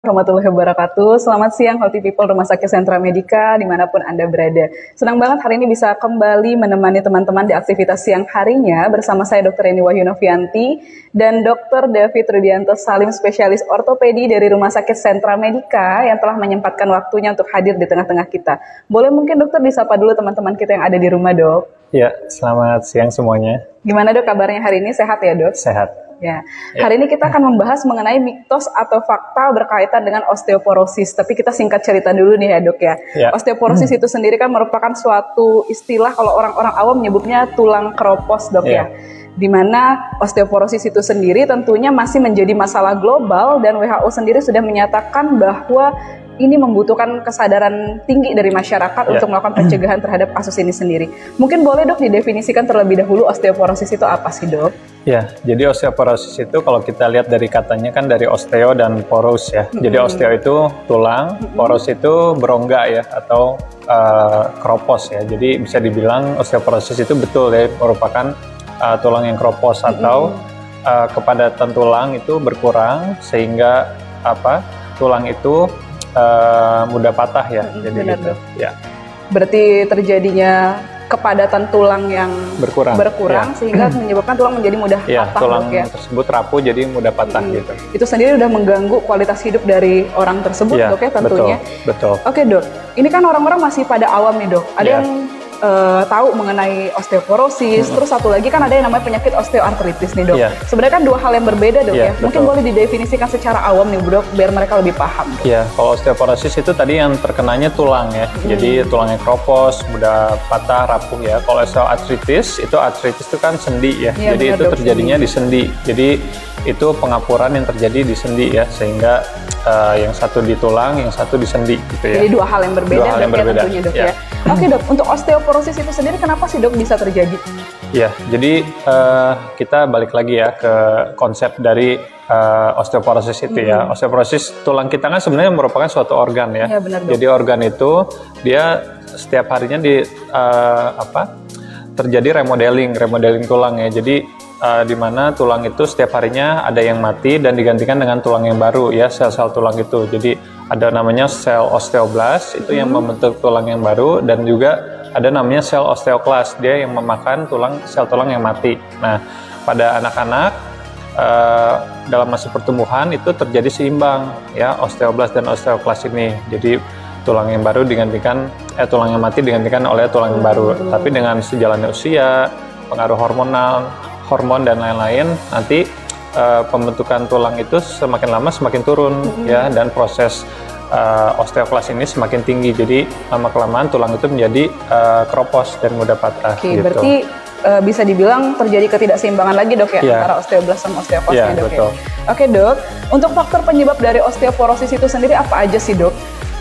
Warahmatullahi wabarakatuh. Selamat siang Healthy People Rumah Sakit Sentra Medica dimanapun Anda berada. Senang banget hari ini bisa kembali menemani teman-teman di aktivitas siang harinya bersama saya Dr. Eni Wahyu Novianti dan Dr. David Rudianto Salim, spesialis ortopedi dari Rumah Sakit Sentra Medica yang telah menyempatkan waktunya untuk hadir di tengah-tengah kita. Boleh mungkin dokter disapa dulu teman-teman kita yang ada di rumah, Dok? Ya, selamat siang semuanya. Gimana Dok kabarnya hari ini? Sehat ya, Dok? Sehat. Ya, hari ini kita akan membahas mengenai mitos atau fakta berkaitan dengan osteoporosis. Tapi kita singkat cerita dulu nih ya dok ya. Osteoporosis itu sendiri kan merupakan suatu istilah kalau orang-orang awam menyebutnya tulang keropos dok ya. Di mana osteoporosis itu sendiri tentunya masih menjadi masalah global dan WHO sendiri sudah menyatakan bahwa ini membutuhkan kesadaran tinggi dari masyarakat untuk melakukan pencegahan terhadap kasus ini sendiri. Mungkin boleh dok didefinisikan terlebih dahulu osteoporosis itu apa sih dok? Ya, jadi osteoporosis itu kalau kita lihat dari katanya kan dari osteo dan poros ya. Jadi osteo itu tulang, poros itu berongga ya atau keropos ya. Jadi bisa dibilang osteoporosis itu betul ya merupakan tulang yang keropos atau kepadatan tulang itu berkurang sehingga tulang itu mudah patah ya. Jadi gitu. Ya. Berarti terjadinya kepadatan tulang yang berkurang sehingga menyebabkan tulang menjadi mudah patah. Tulang tersebut rapuh jadi mudah patah gitu. Itu sendiri udah mengganggu kualitas hidup dari orang tersebut dok ya tentunya. Betul. Oke dok, ini kan orang-orang masih pada awam nih dok. Ada yang tahu mengenai osteoporosis, terus satu lagi kan ada yang namanya penyakit osteoartritis nih dok. Sebenarnya kan dua hal yang berbeda dok ya. Mungkin boleh didefinisikan secara awam nih dok, biar mereka lebih paham. Iya, kalau osteoporosis itu tadi yang terkenanya tulang ya. Jadi tulangnya keropos, mudah patah, rapuh ya. Kalau osteoartritis itu kan sendi ya. Jadi itu terjadinya di sendi. Jadi itu pengapuran yang terjadi di sendi ya, sehingga yang satu di tulang, yang satu di sendi gitu ya. Jadi dua hal yang berbeda tentunya dok ya. Oke dok, untuk osteoporosis itu sendiri kenapa sih dok bisa terjadi? Ya, jadi kita balik lagi ya ke konsep dari osteoporosis itu ya. Osteoporosis tulang kita kan sebenarnya merupakan suatu organ ya. Benar, dok. Jadi organ itu dia setiap harinya terjadi remodeling tulang ya. Jadi di mana tulang itu setiap harinya ada yang mati dan digantikan dengan tulang yang baru ya, sel-sel tulang itu. Jadi ada namanya sel osteoblast itu yang membentuk tulang yang baru, dan juga ada namanya sel osteoklas, dia yang memakan sel tulang yang mati. Nah, pada anak-anak dalam masa pertumbuhan itu terjadi seimbang ya osteoblast dan osteoklas ini. Jadi tulang yang baru digantikan tulang yang mati digantikan oleh tulang yang baru. Tapi dengan sejalannya usia, pengaruh hormon dan lain-lain, nanti pembentukan tulang itu semakin lama semakin turun ya, dan proses osteoklas ini semakin tinggi. Jadi lama-kelamaan tulang itu menjadi keropos dan mudah patah. Oke, gitu. Berarti bisa dibilang terjadi ketidakseimbangan lagi dok ya antara osteoblast sama osteoklasnya dok betul. Oke dok, untuk faktor penyebab dari osteoporosis itu sendiri apa aja sih dok?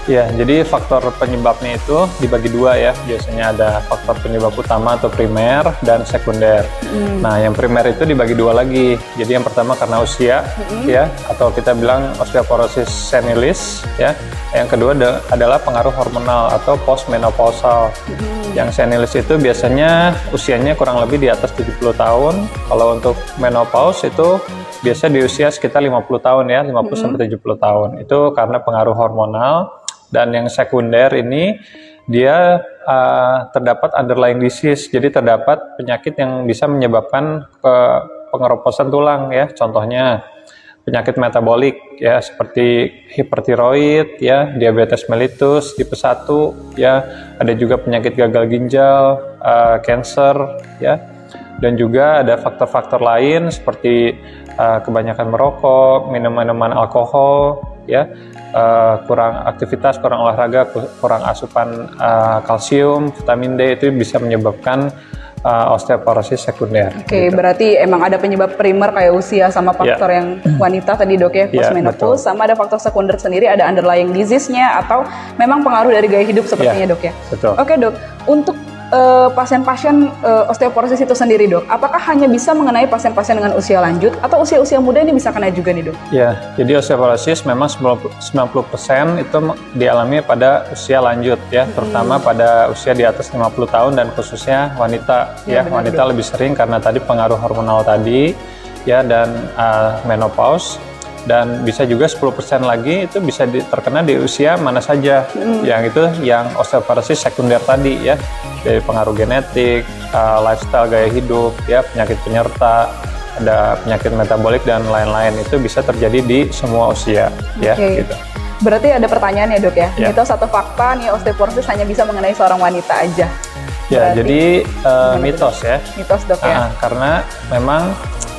Ya, jadi faktor penyebabnya itu dibagi dua ya. Biasanya ada faktor penyebab utama atau primer dan sekunder. Nah, yang primer itu dibagi dua lagi. Jadi yang pertama karena usia ya, atau kita bilang osteoporosis senilis ya. Yang kedua adalah pengaruh hormonal atau postmenopausal. Yang senilis itu biasanya usianya kurang lebih di atas 70 tahun. Kalau untuk menopause itu biasa di usia sekitar 50 tahun ya, 50 sampai 70 tahun. Itu karena pengaruh hormonal. Dan yang sekunder ini dia terdapat underlying disease, jadi terdapat penyakit yang bisa menyebabkan pengeroposan tulang ya. Contohnya penyakit metabolik ya, seperti hipertiroid ya, diabetes mellitus tipe 1 ya, ada juga penyakit gagal ginjal, cancer ya. Dan juga ada faktor-faktor lain seperti kebanyakan merokok, minum-minuman alkohol ya, kurang aktivitas, kurang olahraga, kurang asupan kalsium, vitamin D, itu bisa menyebabkan osteoporosis sekunder. Oke, gitu. Berarti emang ada penyebab primer kayak usia sama faktor yang wanita tadi dok ya, postmenopause, sama ada faktor sekunder sendiri, ada underlying disease-nya atau memang pengaruh dari gaya hidup sepertinya dok ya. Betul. Oke dok, untuk pasien-pasien osteoporosis itu sendiri dok, apakah hanya bisa mengenai pasien-pasien dengan usia lanjut atau usia-usia muda ini bisa kena juga nih dok? Ya, jadi osteoporosis memang 90% itu dialami pada usia lanjut ya, terutama pada usia di atas 50 tahun dan khususnya wanita ya, wanita dok. Lebih sering karena tadi pengaruh hormonal tadi ya, dan menopause. dan bisa juga 10% lagi itu bisa terkena di usia mana saja. Yang itu yang osteoporosis sekunder tadi ya, dari pengaruh genetik, lifestyle, gaya hidup, ya, penyakit penyerta, ada penyakit metabolik dan lain-lain, itu bisa terjadi di semua usia ya gitu. Berarti ada pertanyaan ya dok ya, mitos atau fakta nih osteoporosis hanya bisa mengenai seorang wanita aja? Ya, jadi mitos ya. Mitos dok ya. Karena memang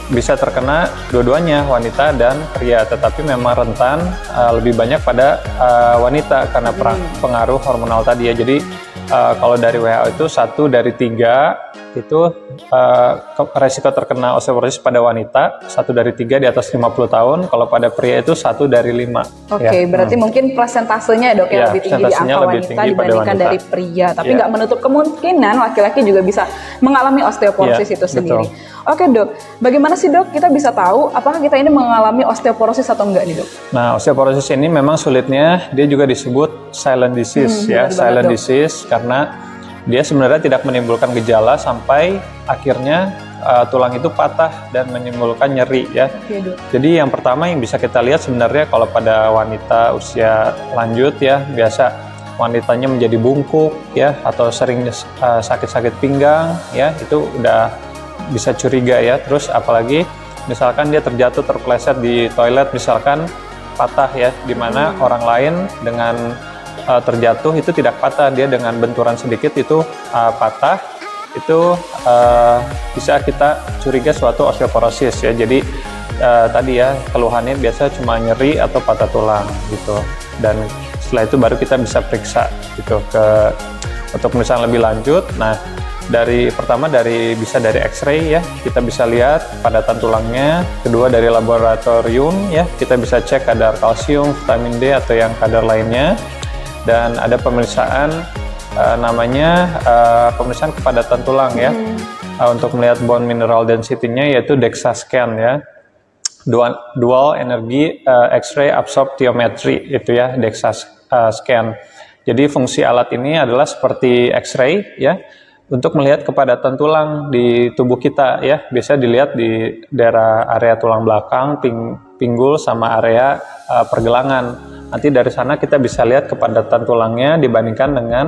bisa terkena dua-duanya, wanita dan pria, tetapi memang rentan lebih banyak pada wanita karena pengaruh hormonal tadi ya. Jadi kalau dari WHO itu 1 dari 3 itu resiko terkena osteoporosis pada wanita, 1 dari 3 di atas 50 tahun, kalau pada pria itu 1 dari 5. Oke, berarti mungkin persentasenya dok ya, lebih tinggi di angka wanita dibandingkan dari pria, tapi nggak menutup kemungkinan laki-laki juga bisa mengalami osteoporosis itu sendiri. Oke dok, bagaimana sih dok kita bisa tahu apakah kita ini mengalami osteoporosis atau enggak nih dok? Nah, osteoporosis ini memang sulitnya, dia juga disebut silent disease ya, silent disease karena dia sebenarnya tidak menimbulkan gejala sampai akhirnya tulang itu patah dan menimbulkan nyeri ya. Jadi yang pertama yang bisa kita lihat sebenarnya kalau pada wanita usia lanjut ya, biasa wanitanya menjadi bungkuk ya, atau sering sakit-sakit pinggang ya, itu udah bisa curiga ya. Terus apalagi misalkan dia terjatuh terpeleset di toilet misalkan patah ya, dimana orang lain dengan terjatuh itu tidak patah, dia dengan benturan sedikit itu patah, itu bisa kita curiga suatu osteoporosis ya. Jadi tadi ya keluhannya biasa cuma nyeri atau patah tulang gitu, dan setelah itu baru kita bisa periksa gitu untuk pemeriksaan lebih lanjut. Nah, pertama bisa dari X-ray ya, kita bisa lihat padatan tulangnya. Kedua dari laboratorium ya, kita bisa cek kadar kalsium, vitamin D atau yang kadar lainnya. Dan ada pemeriksaan namanya pemeriksaan kepadatan tulang ya, untuk melihat bone mineral density-nya, yaitu DEXA scan ya, dual energy X-ray absorptiometry itu ya, DEXA scan. Jadi fungsi alat ini adalah seperti X-ray ya, untuk melihat kepadatan tulang di tubuh kita ya. Biasa dilihat di daerah area tulang belakang, pinggul sama area pergelangan. Nanti dari sana kita bisa lihat kepadatan tulangnya dibandingkan dengan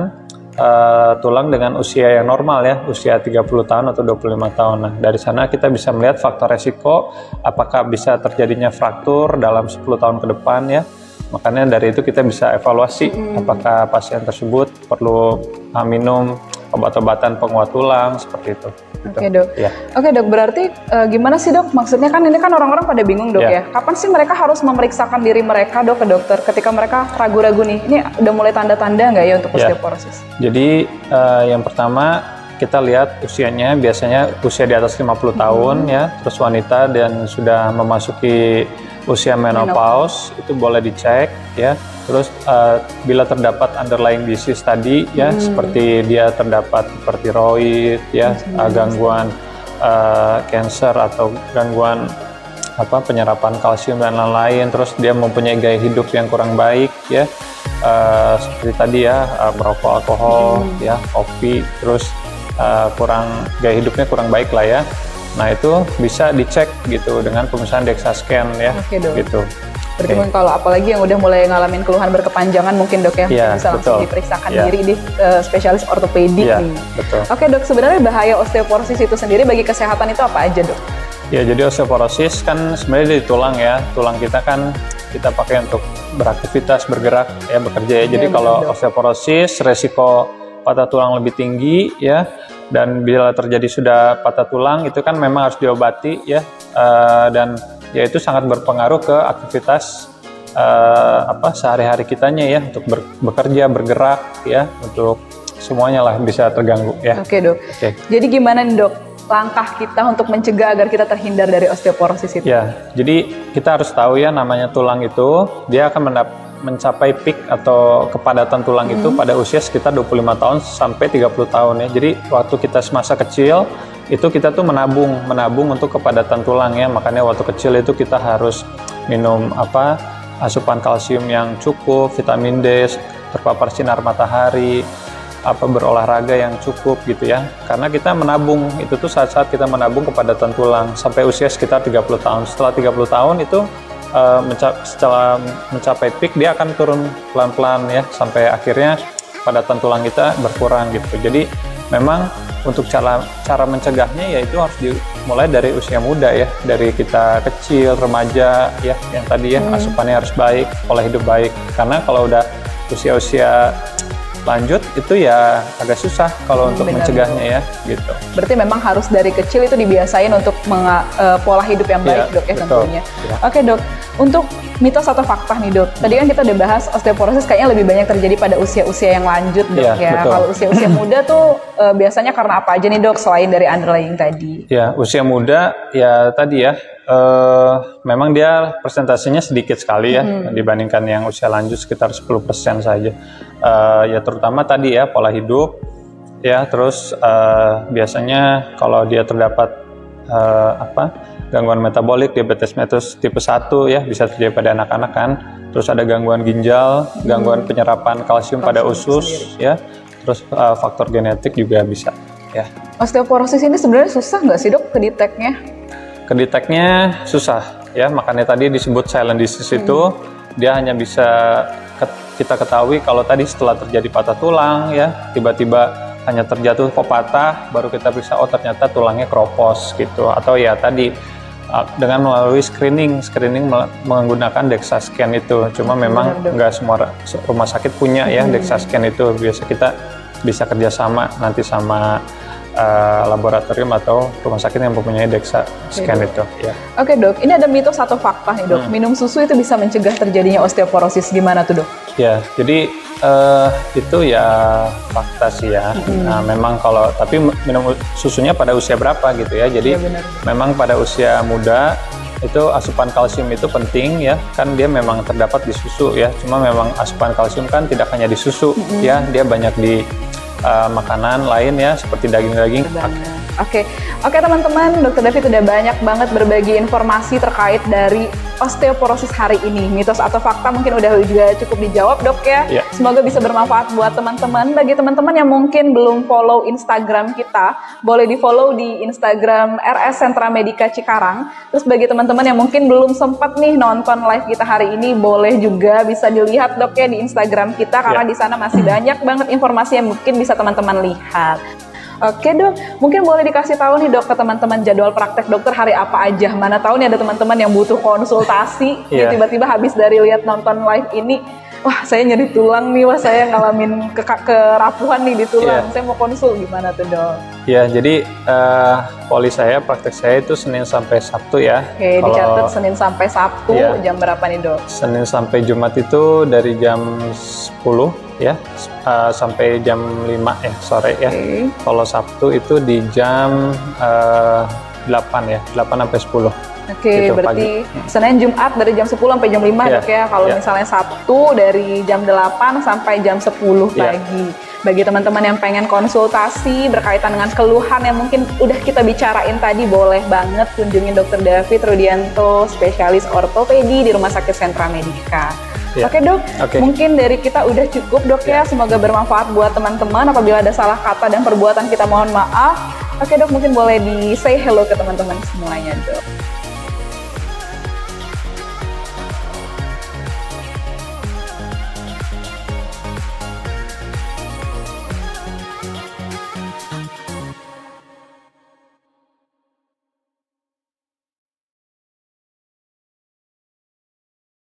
tulang dengan usia yang normal ya, usia 30 tahun atau 25 tahun. Nah, dari sana kita bisa melihat faktor resiko, apakah bisa terjadinya fraktur dalam 10 tahun ke depan ya. Makanya dari itu kita bisa evaluasi apakah pasien tersebut perlu minum obat-obatan penguat tulang seperti itu. Oke dok. Ya. Oke dok, berarti gimana sih dok? Maksudnya kan ini kan orang-orang pada bingung dok ya. Kapan sih mereka harus memeriksakan diri mereka dok ke dokter ketika mereka ragu-ragu nih? Ini udah mulai tanda-tanda nggak ya untuk osteoporosis? Jadi yang pertama kita lihat usianya, biasanya usia di atas 50 tahun ya, terus wanita dan sudah memasuki usia menopause itu boleh dicek ya. Terus bila terdapat underlying disease tadi ya, seperti dia terdapat hipertiroid ya, gangguan cancer atau gangguan penyerapan kalsium dan lain-lain, terus dia mempunyai gaya hidup yang kurang baik ya, seperti tadi ya, merokok alkohol ya, kopi, terus gaya hidupnya kurang baik lah ya. Nah, itu bisa dicek gitu dengan pemeriksaan DEXA scan ya. Gitu. Berarti mungkin kalau apalagi yang udah mulai ngalamin keluhan berkepanjangan mungkin dok ya, bisa langsung diperiksakan diri di spesialis ortopedik nih. Betul. Oke dok, sebenarnya bahaya osteoporosis itu sendiri bagi kesehatan itu apa aja dok? Ya, jadi osteoporosis kan sebenarnya di tulang ya. Tulang kita kan kita pakai untuk beraktivitas, bergerak ya, bekerja ya. Jadi kalau osteoporosis resiko patah tulang lebih tinggi ya, dan bila terjadi sudah patah tulang itu kan memang harus diobati ya, dan ya itu sangat berpengaruh ke aktivitas sehari-hari kitanya ya, untuk bekerja, bergerak ya, untuk semuanya lah bisa terganggu ya. Oke dok. Jadi gimana nih dok langkah kita untuk mencegah agar kita terhindar dari osteoporosis itu? Ya, jadi kita harus tahu ya, namanya tulang itu dia akan mencapai peak atau kepadatan tulang itu pada usia sekitar 25 tahun sampai 30 tahun ya. Jadi waktu kita semasa kecil itu kita tuh menabung untuk kepadatan tulang ya. Makanya waktu kecil itu kita harus minum asupan kalsium yang cukup, vitamin D, terpapar sinar matahari, berolahraga yang cukup gitu ya. Karena kita menabung, itu tuh saat-saat kita menabung kepadatan tulang sampai usia sekitar 30 tahun. Setelah 30 tahun itu setelah mencapai peak dia akan turun pelan-pelan ya sampai akhirnya padatan tulang kita berkurang gitu. Jadi memang untuk cara mencegahnya yaitu harus dimulai dari usia muda ya, dari kita kecil, remaja ya, yang tadi ya asupannya harus baik, pola hidup baik. Karena kalau udah usia-usia lanjut itu ya agak susah kalau untuk mencegahnya ya gitu. Berarti memang harus dari kecil itu dibiasain untuk pola hidup yang baik dok ya tentunya. Ya. Oke dok, untuk mitos atau fakta nih dok. Tadi kan kita udah bahas osteoporosis kayaknya lebih banyak terjadi pada usia-usia yang lanjut dok ya. Kalau usia-usia muda tuh biasanya karena apa aja nih dok selain dari underlying tadi? Ya usia muda ya tadi ya. Memang dia persentasenya sedikit sekali ya dibandingkan yang usia lanjut sekitar 10% saja. Ya terutama tadi ya pola hidup ya, terus biasanya kalau dia terdapat gangguan metabolik, diabetes mellitus tipe 1 ya bisa terjadi pada anak-anak kan. Terus ada gangguan ginjal, gangguan penyerapan kalsium pada usus ya. Terus faktor genetik juga bisa ya. Osteoporosis ini sebenarnya susah nggak sih dok kedeteknya? Kedeteknya susah ya, makanya tadi disebut silent disease itu dia hanya bisa kita ketahui kalau tadi setelah terjadi patah tulang ya, tiba-tiba hanya terjatuh kok patah, baru kita periksa oh ternyata tulangnya keropos gitu, atau ya tadi dengan melalui screening menggunakan DEXA scan itu, cuma memang nggak semua rumah sakit punya ya DEXA scan itu, biasa kita bisa kerjasama nanti sama laboratorium atau rumah sakit yang mempunyai DEXA scan itu. Ya. Oke dok, ini ada mitos atau fakta nih dok. Minum susu itu bisa mencegah terjadinya osteoporosis, gimana tuh dok? Ya, jadi itu ya fakta sih ya. Nah, memang kalau tapi minum susunya pada usia berapa gitu ya? Jadi memang pada usia muda itu asupan kalsium itu penting ya, kan dia memang terdapat di susu ya. Cuma memang asupan kalsium kan tidak hanya di susu ya, dia banyak di makanan lain ya seperti daging-daging. Oke teman-teman, Dr. David udah banyak banget berbagi informasi terkait dari osteoporosis hari ini. Mitos atau fakta mungkin udah juga cukup dijawab dok ya. Semoga bisa bermanfaat buat teman-teman. Bagi teman-teman yang mungkin belum follow Instagram kita, boleh di follow di Instagram RS Sentra Medica Cikarang. Terus bagi teman-teman yang mungkin belum sempat nih nonton live kita hari ini, boleh juga bisa dilihat dok ya di Instagram kita, karena di sana masih banyak banget informasi yang mungkin bisa teman-teman lihat. Oke dok, mungkin boleh dikasih tahu nih dok ke teman-teman jadwal praktek dokter hari apa aja. Mana tahu nih ada teman-teman yang butuh konsultasi, tiba-tiba habis dari lihat nonton live ini, wah saya nyeri tulang nih, wah saya ngalamin kerapuhan nih di tulang, saya mau konsul, gimana tuh dok? Ya, jadi poli saya, praktek saya itu Senin sampai Sabtu ya. Oke, dicatat Senin sampai Sabtu, jam berapa nih dok? Senin sampai Jumat itu dari jam 10 ya sampai jam 5 ya sore ya. Kalau Sabtu itu di jam 8 ya, 8 sampai 10. Oke, gitu, berarti pagi. Senin Jumat dari jam 10 sampai jam 5 dok ya. Kalau misalnya Sabtu dari jam 8 sampai jam 10 pagi. Bagi teman-teman yang pengen konsultasi berkaitan dengan keluhan yang mungkin udah kita bicarain tadi, boleh banget kunjungin Dr. David Rudianto, spesialis ortopedi di Rumah Sakit Sentra Medica. Oke dok, mungkin dari kita udah cukup dok ya. Semoga bermanfaat buat teman-teman. Apabila ada salah kata dan perbuatan kita mohon maaf. Oke dok, mungkin boleh di say hello ke teman-teman semuanya dok.